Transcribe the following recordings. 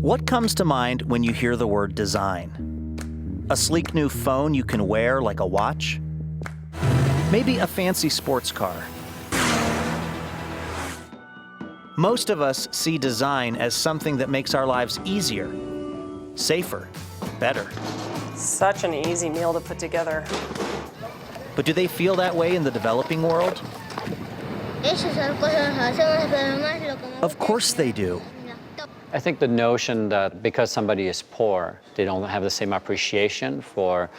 What comes to mind when you hear the word design? A sleek new phone you can wear like a watch? Maybe a fancy sports car? Most of us see design as something that makes our lives easier, safer, better. Such an easy meal to put together. But do they feel that way in the developing world? Of course they do. I think the notion that because somebody is poor, they don't have the same appreciation for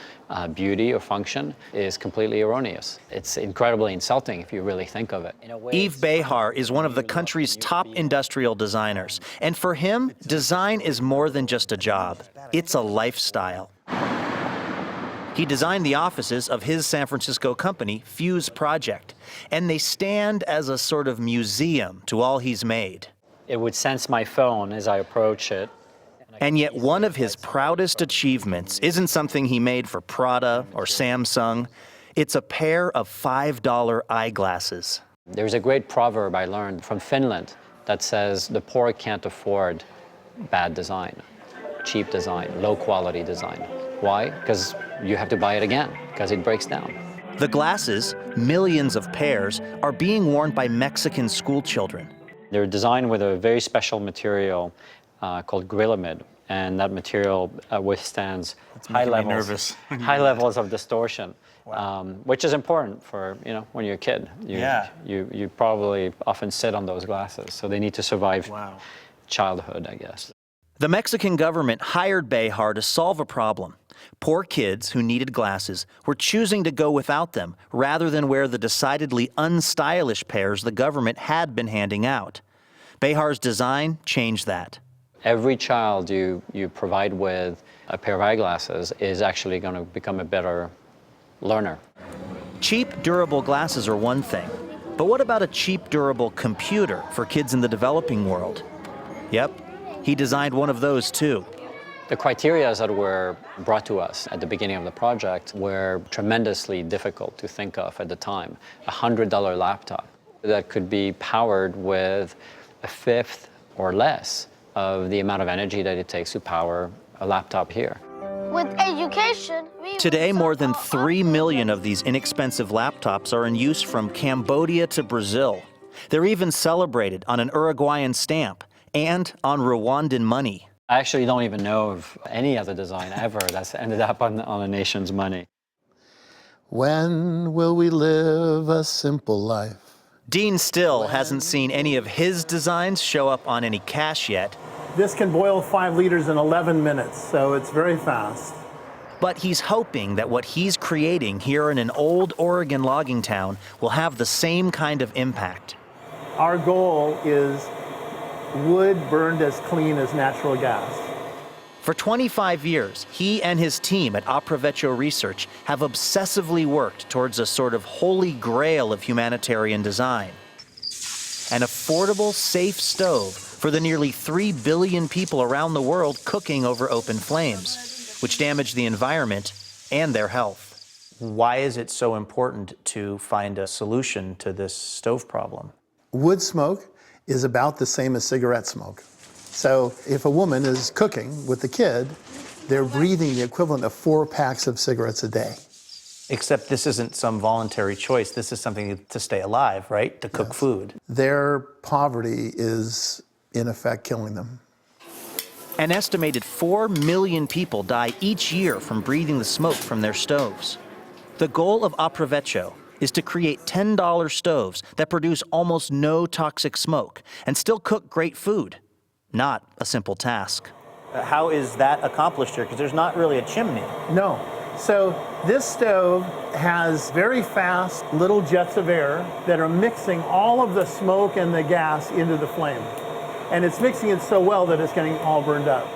beauty or function is completely erroneous. It's incredibly insulting if you really think of it. Yves Behar is one of the country's top industrial designers. And for him, design is more than just a job. It's a lifestyle. He designed the offices of his San Francisco company, Fuse Project, and they stand as a sort of museum to all he's made. It would sense my phone as I approach it. And yet one of his proudest achievements isn't something he made for Prada or Samsung. It's a pair of $5 eyeglasses. There's a great proverb I learned from Finland that says the poor can't afford bad design, cheap design, low quality design. Why? Because you have to buy it again, because it breaks down. The glasses, millions of pairs, are being worn by Mexican school children. They're designed with a very special material called Grilamid, and that material withstands high levels of distortion, wow. Which is important for, when you're a kid. You probably often sit on those glasses, so they need to survive childhood, I guess. The Mexican government hired Behar to solve a problem. Poor kids who needed glasses were choosing to go without them rather than wear the decidedly unstylish pairs the government had been handing out. Behar's design changed that. Every child you provide with a pair of eyeglasses is actually going to become a better learner. Cheap, durable glasses are one thing, but what about a cheap, durable computer for kids in the developing world? Yep, he designed one of those too. The criteria that were brought to us at the beginning of the project were tremendously difficult to think of at the time. A $100 laptop that could be powered with a fifth or less of the amount of energy that it takes to power a laptop here. With education, today, more than 3 million of these inexpensive laptops are in use from Cambodia to Brazil. They're even celebrated on an Uruguayan stamp and on Rwandan money. I actually don't even know of any other design ever that's ended up on a nation's money. When will we live a simple life? Dean Still hasn't seen any of his designs show up on any cash yet. This can boil 5 liters in 11 minutes, so it's very fast. But he's hoping that what he's creating here in an old Oregon logging town will have the same kind of impact. Our goal is wood burned as clean as natural gas. For 25 years, he and his team at Opera Vecchio Research have obsessively worked towards a sort of holy grail of humanitarian design. An affordable, safe stove for the nearly 3 billion people around the world cooking over open flames, which damage the environment and their health. Why is it so important to find a solution to this stove problem? Wood smoke is about the same as cigarette smoke. So if a woman is cooking with the kid, they're breathing the equivalent of 4 packs of cigarettes a day. Except this isn't some voluntary choice. This is something to stay alive, right? To cook food. Their poverty is, in effect, killing them. An estimated 4 million people die each year from breathing the smoke from their stoves. The goal of Opera Vecchio is to create $10 stoves that produce almost no toxic smoke and still cook great food. Not a simple task. How is that accomplished here? Because there's not really a chimney. No. So this stove has very fast little jets of air that are mixing all of the smoke and the gas into the flame. And it's mixing it so well that it's getting all burned up.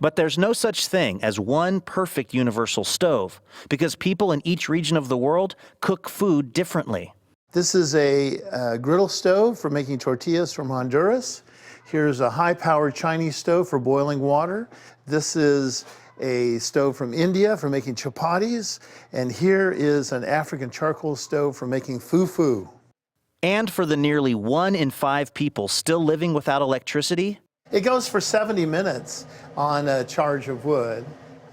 But there's no such thing as one perfect universal stove, because people in each region of the world cook food differently. This is a griddle stove for making tortillas from Honduras. Here's a high-powered Chinese stove for boiling water. This is a stove from India for making chapatis. And here is an African charcoal stove for making fufu. And for the nearly 1 in 5 people still living without electricity, It goes for 70 minutes on a charge of wood.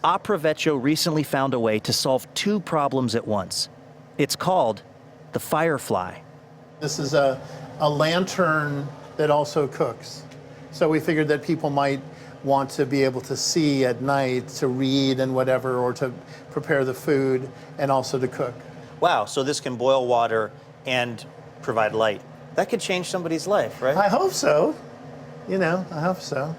Aprovecho recently found a way to solve two problems at once. It's called the Firefly. This is a lantern that also cooks. So we figured that people might want to be able to see at night, to read and whatever, or to prepare the food and also to cook. Wow, so this can boil water and provide light. That could change somebody's life, right? I hope so. You know, I hope so.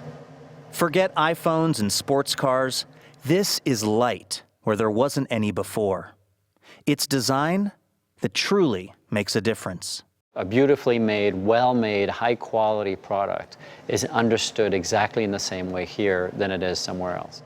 Forget iPhones and sports cars. This is light where there wasn't any before. It's design that truly makes a difference. A beautifully made, well-made, high-quality product is understood exactly in the same way here than it is somewhere else.